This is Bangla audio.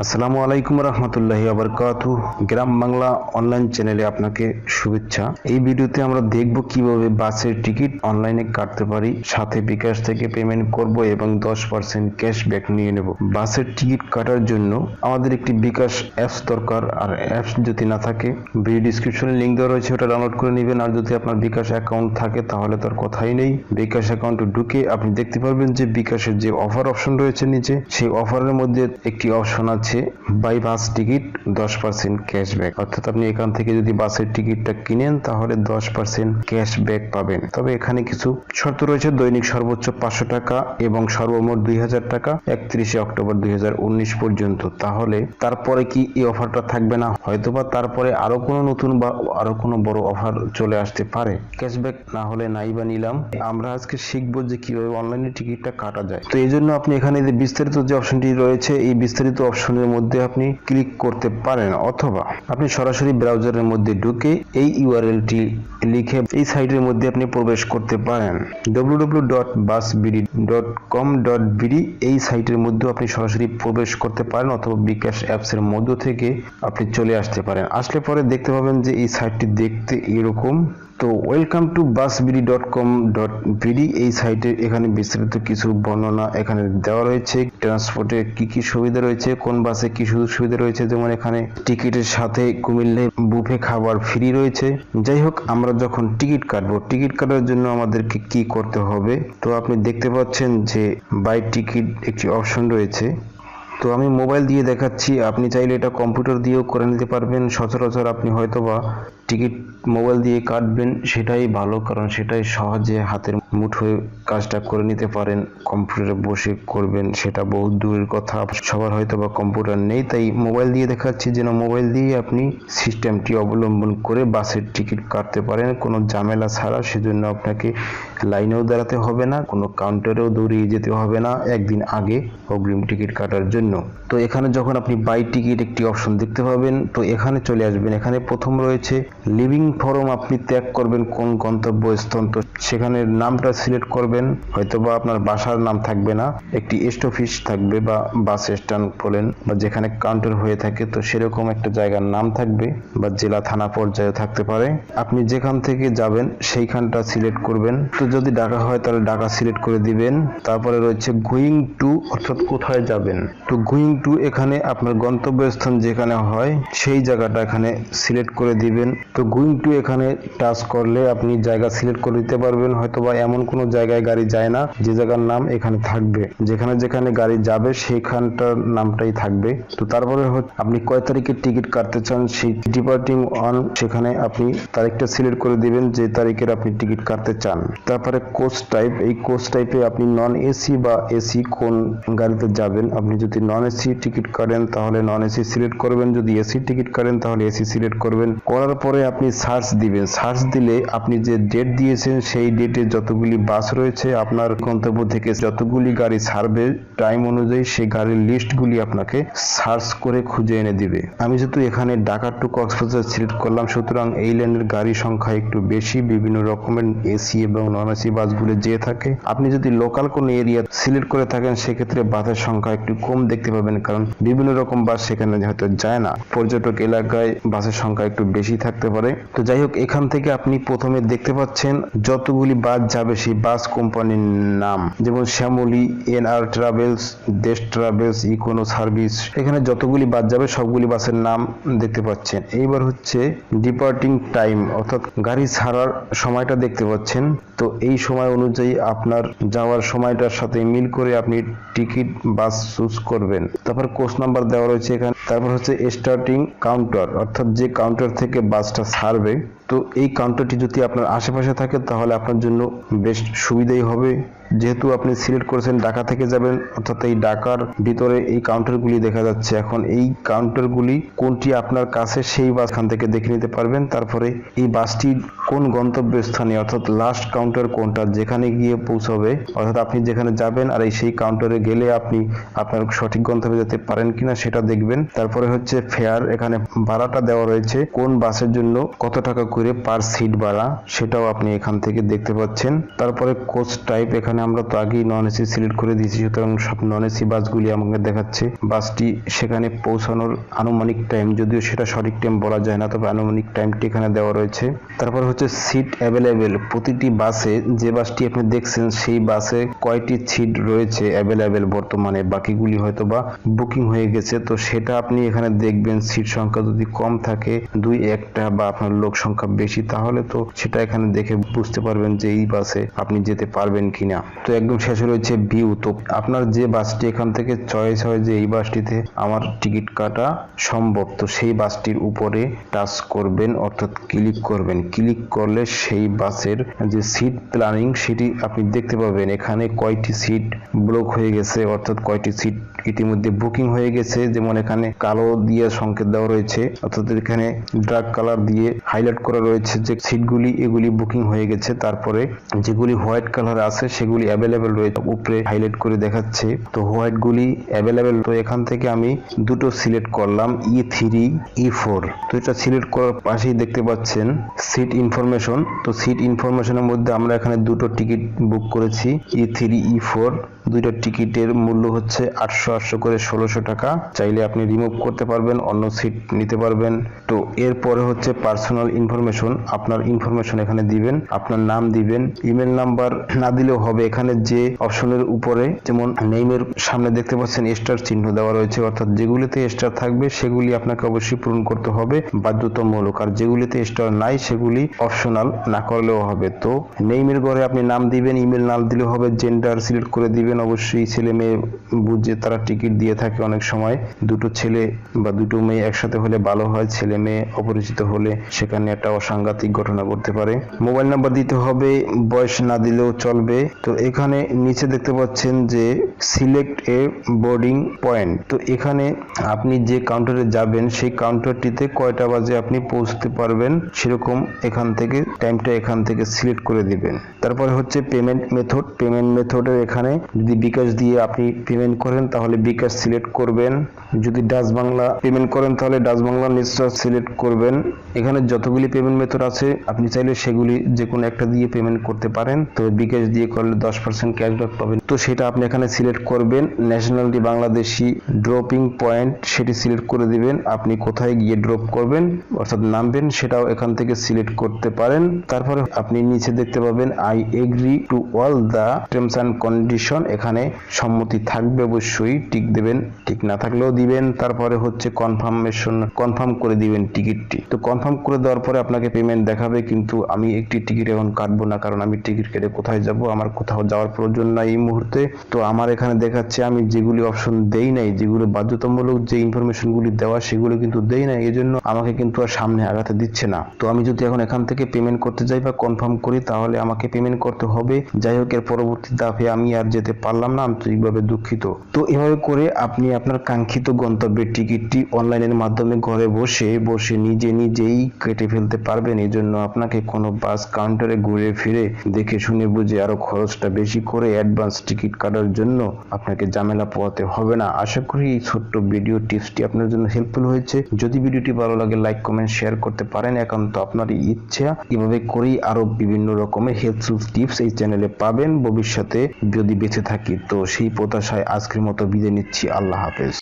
আসসালামু আলাইকুম রহমতুল্লাহি আবরকাতু। গ্রাম বাংলা অনলাইন চ্যানেলে আপনাকে শুভেচ্ছা। এই ভিডিওতে আমরা দেখব কিভাবে বাসের টিকিট অনলাইনে কাটতে পারি, সাথে বিকাশ থেকে পেমেন্ট করব এবং 10% ক্যাশব্যাক নিয়ে নেব। বাসের টিকিট কাটার জন্য আমাদের একটি বিকাশ অ্যাপস দরকার, আর অ্যাপস যদি না থাকে ভিডিও ডিসক্রিপশনে লিঙ্ক দেওয়া রয়েছে, ওটা ডাউনলোড করে নেবেন। আর যদি আপনার বিকাশ অ্যাকাউন্ট থাকে তাহলে তার কথাই নেই। বিকাশ অ্যাকাউন্টে ঢুকে আপনি দেখতে পারবেন যে বিকাশের যে অফার অপশন রয়েছে নিচে, সেই অফারের মধ্যে একটি অপশন আছে বাই বাস টিকিট 10% ক্যাশব্যাক। অর্থাৎ আপনি এখান থেকে যদি বাসের টিকিটটা কিনেন তাহলে 10% ক্যাশব্যাক পাবেন। তবে এখানে কিছু শর্ত রয়েছে। দৈনিক সর্বোচ্চ 500 টাকা এবং সর্বমোট 2000 টাকা 31 অক্টোবর 2019 পর্যন্ত। তাহলে তারপরে কি এই অফারটা থাকবে না? হয়তোবা তারপরে আরো কোনো নতুন বা আরো কোনো বড় অফার চলে আসতে পারে। ক্যাশব্যাক না হলে নাই বা নিলাম। আমরা আজকে শিখবো যে কিভাবে অনলাইনে টিকিটটা কাটা যায়। তো এই জন্য আপনি এখানে যে বিস্তারিত যে অপশনটি রয়েছে, এই বিস্তারিত অপশনের মধ্যে আপনি ক্লিক করতে পারেন, অথবা আপনি সরাসরি ব্রাউজারের মধ্যে ঢুকে এই ইউআরএলটি লিখে এই সাইটের মধ্যে আপনি প্রবেশ করতে পারেন। www.busbd.com.bd এই সাইটের মধ্যে আপনি সরাসরি প্রবেশ করতে পারেন, অথবা বিকাশ অ্যাপস এর মধ্য থেকে আপনি চলে আসতে পারেন। আসলে পরে দেখতে পাবেন যে এই সাইটটি দেখতে এরকম। তো ওয়েলকাম টু busbd.com.bd এই সাইটে এখানে বিস্তারিত কিছু বর্ণনা এখানে দেওয়া রয়েছে। ট্রান্সপোর্টে কি কি সুবিধা রয়েছে, কোন বাসে কি সুযোগ সুবিধা রয়েছে, যেমন এখানে টিকিটের সাথে কুমিল্লে বুফে খাবার ফ্রি রয়েছে। যাই হোক, আমরা যখন টিকিট কাটবো, টিকিট কাটার জন্য আমাদেরকে কি করতে হবে? তো আপনি দেখতে পাচ্ছেন যে বাই টিকিট একটি অপশন রয়েছে। তো আমি মোবাইল দিয়ে দেখাচ্ছি, আপনি চাইলে এটা কম্পিউটার দিয়েও করে নিতে পারবেন। সচরাচর আপনি হয়তোবা টিকিট মোবাইল দিয়ে কাটবেন, সেটাই ভালো, কারণ সেটাই সহজে হাতের মুঠোয় কাজটা করে নিতে পারেন। কম্পিউটারে বসে করবেন সেটা বহুত দূরের কথা, সবার হয়তোবা কম্পিউটার নেই, তাই মোবাইল দিয়ে দেখাচ্ছি যেন মোবাইল দিয়ে আপনি সিস্টেমটি অবলম্বন করে বাসের টিকিট কাটতে পারেন কোনো ঝামেলা ছাড়া। সেজন্য আপনাকে লাইনেও দাঁড়াতে হবে না, কোনো কাউন্টারেও দৌড়িয়ে যেতে হবে না একদিন আগে অগ্রিম টিকিট কাটার জন্য। তো এখানে যখন আপনি বাই টিকিট একটি অপশন দেখতে পাবেন, তো এখানে চলে আসবেন। এখানে প্রথম রয়েছে লিভিং ফরম, আপনি ত্যাগ করবেন কোন গন্তব্যস্থল। তো সেখানে নামটা সিলেক্ট করবেন, হয়তোবা আপনার বাসার নাম থাকবে না, একটি স্টপেজ থাকবে বা বাস স্ট্যান্ড বলেন বা যেখানে কাউন্টার হয়ে থাকে, তো সেরকম একটা জায়গার নাম থাকবে বা জেলা থানা পর্যায়ে থাকতে পারে। আপনি যেখান থেকে যাবেন সেইখানটা সিলেক্ট করবেন। তো যদি ঢাকা হয় তাহলে ঢাকা সিলেক্ট করে দিবেন। তারপরে রয়েছে গোয়িং টু, অর্থাৎ কোথায় যাবেন। তো গোয়িং টু এখানে আপনার গন্তব্যস্থান যেখানে হয় সেই জায়গাটা এখানে সিলেক্ট করে দিবেন। তো গোয়িং টু এখানে টাচ করলে আপনি জায়গা সিলেক্ট করে দিতে পারবেন। হয়তোবা এমন কোনো জায়গায় গাড়ি যায় না যে জায়গার নাম এখানে থাকবে, যেখানে যেখানে গাড়ি যাবে সেইখানটার নামটাই থাকবে। তো তারপরে আপনি কয় তারিখে টিকিট কাটতে চান, সেই ডিপার্টিং অন সেখানে আপনি তারিখটা সিলেক্ট করে দিবেন যে তারিখের আপনি টিকিট কাটতে চান। তারপরে কোচ টাইপ, এই কোচ টাইপে আপনি নন এসি বা এসি কোন গাড়িতে যাবেন। আপনি যদি নন এসি টিকিট কাটেন তাহলে নন এসি সিলেক্ট করবেন, যদি এসি টিকিট কাটেন তাহলে এসি সিলেক্ট করবেন। করার পরে আপনি সার্চ দিবেন। সার্চ দিলে আপনি যে ডেট দিয়েছেন সেই ডেটে যতগুলি বাস রয়েছে আপনার গন্তব্য থেকে যতগুলি গাড়ি ছাড়বে টাইম অনুযায়ী সেই গাড়ির লিস্টগুলি আপনাকে সার্চ করে খুঁজে এনে দিবে। আমি যেহেতু এখানে ঢাকা টু কক্সবাজার সিলেক্ট করলাম, সুতরাং এই লাইনের গাড়ির সংখ্যা একটু বেশি, বিভিন্ন রকমের এসি এবং নন এসি বাসগুলো যেয়ে থাকে। আপনি যদি লোকাল কোনো এরিয়া সিলেক্ট করে থাকেন সেক্ষেত্রে বাসের সংখ্যা একটু কম দেখতে পাবেন, কারণ বিভিন্ন রকম বাস সেখানে হয়তো যায় না। পর্যটক এলাকায় বাসের সংখ্যা একটু বেশি থাকতে পারে। তো যাই হোক, এখান থেকে আপনি প্রথমে দেখতে পাচ্ছেন যতগুলি বাস যাবে সেই বাস কোম্পানির নাম, যেমন শ্যামলী, এনআর ট্রাভেলস, দেশ ট্রাভেলস, ইকোনো সার্ভিস। এখানে যতগুলি বাস যাবে সবগুলি বাসের নাম দেখতে পাচ্ছেন। এইবার হচ্ছে ডিপার্টিং টাইম, অর্থাৎ গাড়ি ছাড়ার সময়টা দেখতে পাচ্ছেন। তো এই সময় অনুযায়ী আপনার যাওয়ার সময়টার সাথে মিল করে আপনি টিকিট বাস চুজ করবেন। তারপর কোচ নাম্বার দেওয়া রয়েছে এখানে। তারপর হচ্ছে স্টার্টিং কাউন্টার, অর্থাৎ যে কাউন্টার থেকে বাসটা ছাড়বে। তো এই কাউন্টারটি যদি আপনার আশেপাশে থাকে তাহলে আপনার জন্য বেশ সুবিধাই হবে। যেহেতু আপনি সিলেক্ট করেছেন ঢাকা থেকে যাবেন, অর্থাৎ এই ঢাকার ভিতরে এই কাউন্টারগুলি দেখা যাচ্ছে। এখন এই কাউন্টারগুলি কোনটি আপনার কাছে সেই বাস খান থেকে দেখে নিতে পারবেন। তারপরে এই বাসটি কোন গন্তব্যস্থানে, অর্থাৎ লাস্ট কাউন্টার কোনটা, যেখানে গিয়ে পৌঁছাবে, অর্থাৎ আপনি যেখানে যাবেন আর এই সেই কাউন্টারে গেলে আপনি আপনার সঠিক গন্তব্যে যেতে পারেন কিনা সেটা দেখবেন। তারপরে হচ্ছে ফেয়ার, এখানে ভাড়াটা দেওয়া রয়েছে কোন বাসের জন্য কত টাকা করে পার সিট ভাড়া, সেটাও আপনি এখান থেকে দেখতে পাচ্ছেন। তারপরে কোচ টাইপ, এখানে এখানে আমরা তো আগেই নন এসি সিলেক্ট করে দিয়েছি, সুতরাং সব নন এসি বাসগুলি আমাকে দেখাচ্ছে। বাসটি সেখানে পৌঁছানোর আনুমানিক টাইম, যদিও সেটা সঠিক টাইম বলা যায় না, তবে আনুমানিক টাইমটি এখানে দেওয়া রয়েছে। তারপর হচ্ছে সিট অ্যাভেলেবেল। প্রতিটি বাসে, যে বাসটি আপনি দেখছেন সেই বাসে কয়টি সিট রয়েছে অ্যাভেলেবেল বর্তমানে, বাকিগুলি হয়তো বা বুকিং হয়ে গেছে, তো সেটা আপনি এখানে দেখবেন। সিট সংখ্যা যদি কম থাকে, 2-1টা, বা আপনার লোক সংখ্যা বেশি, তাহলে তো সেটা এখানে দেখে বুঝতে পারবেন যে এই বাসে আপনি যেতে পারবেন কিনা। তো একদম শেষে রয়েছে ভিউ। তো আপনার যে বাসটি এখান থেকে চয়েস হয় যে এই বাসটিতে আমার টিকিট কাটা সম্ভব, তো সেই বাসটির উপরে টাচ করবেন, অর্থাৎ ক্লিক করবেন। ক্লিক করলে সেই বাসের যে সিট প্ল্যানিং সেটি আপনি দেখতে পাবেন। এখানে কয়টি সিট ব্লক হয়ে গেছে, অর্থাৎ কয়টি সিট ইতিমধ্যে বুকিং হয়ে গেছে। যেমন এখানে কালো দিয়ে সংকেত দেওয়া রয়েছে, অর্থাৎ এখানে ডার্ক কালার দিয়ে হাইলাইট করা রয়েছে যে সিটগুলি এগুলি বুকিং হয়ে গেছে। তারপরে যেগুলি হোয়াইট কালার আছে সেগুলি অ্যাভেলেবেল রয়েছে, উপরে হাইলাইট করে দেখাচ্ছে। তো হোয়াইট গুলি অ্যাভেলেবেল। তো এখান থেকে আমি দুটো সিলেক্ট করলাম, E3 E4। তো এটা সিলেক্ট করার পাশেই দেখতে পাচ্ছেন সিট ইনফরমেশন। তো সিট ইনফরমেশনের মধ্যে আমরা এখানে দুটো টিকিট বুক করেছি, E3 E4। দুইটা টিকিটের মূল্য হচ্ছে 800 করে 1600 টাকা। চাইলে আপনি রিমুভ করতে পারবেন, অন্য সিট নিতে পারবেন। তো এরপরে হচ্ছে পার্সোনাল ইনফরমেশন। আপনার ইনফরমেশন এখানে দিবেন, আপনার নাম দিবেন, ইমেল নাম্বার না দিলেও হবে। এখানে যে অপশনের উপরে যেমন নেইমের সামনে দেখতে পাচ্ছেন স্টার চিহ্ন দেওয়া রয়েছে, অর্থাৎ যেগুলিতে স্টার থাকবে সেগুলি আপনাকে অবশ্যই পূরণ করতে হবে, বাধ্যতামূলক। আর যেগুলিতে স্টার নাই সেগুলি অপশনাল, না করলেও হবে। তো নেইমের ঘরে আপনি নাম দিবেন, ইমেল নাম দিলেও হবে, জেন্ডার সিলেক্ট করে দিবেন। অবশ্যই ছেলে মেয়ে বুঝে তারা টিকিট দিয়ে থাকে অনেক সময়। দুটো ছেলে বা দুটো মেয়ে একসাথে হলে ভালো হয়, ছেলে মেয়ে অপরিচিত হলে সেখানে একটা অসাংঘাতিক ঘটনা ঘটতে পারে। মোবাইল নাম্বার দিতে হবে, বয়স না দিলেও চলবে। তো এখানে নিচে দেখতে পাচ্ছেন যে সিলেক্ট এ বোর্ডিং পয়েন্ট। তো এখানে আপনি যে কাউন্টারে যাবেন সেই কাউন্টারটিতে কয়টা বাজে আপনি পৌঁছতে পারবেন সেরকম এখান থেকে টাইমটা এখান থেকে সিলেক্ট করে দিবেন। তারপরে হচ্ছে পেমেন্ট মেথড। পেমেন্ট মেথডের এখানে যদি বিকাশ দিয়ে আপনি পেমেন্ট করেন তাহলে বিকাশ সিলেক্ট করবেন, যদি ডাচ বাংলা পেমেন্ট করেন তাহলে ডাচ বাংলা নিশ্চয় সিলেক্ট করবেন। এখানে যতগুলি পেমেন্ট মেথড আছে আপনি চাইলে সেগুলি যে কোনো একটা দিয়ে পেমেন্ট করতে পারেন, তবে বিকাশ দিয়ে করলে 10% ক্যাশব্যাক পাবেন। তো সেটা আপনি এখানে সিলেক্ট করবেন। ন্যাশনালিটি বাংলাদেশি, ড্রপিং পয়েন্ট সেটি সিলেক্ট করে দিবেন। আপনি কোথায় গিয়ে ড্রপ করবেন অর্থাৎ নামবেন সেটাও এখান থেকে সিলেক্ট করতে পারেন। তারপরে আপনি নিচে দেখতে পাবেন I agree to all the terms and condition. এখানে সম্মতি থাকবে, অবশ্যই টিক দেবেন, ঠিক না থাকলেও দিবেন। তারপরে হচ্ছে কনফার্মেশন, কনফার্ম করে দিবেন টিকিটটি। তো কনফার্ম করে দেওয়ার পরে আপনাকে পেমেন্ট দেখাবে, কিন্তু আমি একটি টিকিট এখন কাটবো না, কারণ আমি টিকিট কেটে কোথায় যাব, আমার কোথাও যাওয়ার প্রয়োজন নাই এই মুহূর্তে। তো আমার এখানে দেখাচ্ছে আমি যেগুলি অপশন দেই নাই, যেগুলো বাধ্যতামূলক যে ইনফরমেশনগুলি দেওয়া সেগুলো কিন্তু দেই নাই, এজন্য আমাকে কিন্তু আর সামনে আগাতে দিচ্ছে না। তো আমি যদি এখন এখান থেকে পেমেন্ট করতে যাই বা কনফার্ম করি তাহলে আমাকে পেমেন্ট করতে হবে। যাই হোক, এর পরবর্তী ধাপে আমি আর যেতে পারলাম না, আন্তরিকভাবে দুঃখিত। তো এভাবে করে আপনি আপনার কাঙ্ক্ষিত গন্তব্যের টিকিটটি অনলাইনের মাধ্যমে ঘরে বসে নিজেই কেটে ফেলতে পারবেন। এজন্য আপনাকে কোনো বাস কাউন্টারে ঘুরে ফিরে দেখে শুনে বুঝে আরো খরচটা বেশি করে অ্যাডভান্স টিকিট কাটার জন্য আপনাকে ঝামেলা পোহাতে হবে না। আশা করি এই ছোট্ট ভিডিও টিপসটি আপনার জন্য হেল্পফুল হয়েছে। যদি ভিডিওটি ভালো লাগে লাইক কমেন্ট শেয়ার করতে পারেন, একান্ত আপনার ইচ্ছা। এভাবে করেই আরো বিভিন্ন রকমের হেল্পফুল টিপস এই চ্যানেলে পাবেন ভবিষ্যতে যদি বেঁচে থাকি। তো সেই প্রত্যাশায় আজকের মতো বিদায় নিচ্ছি। আল্লাহ হাফেজ।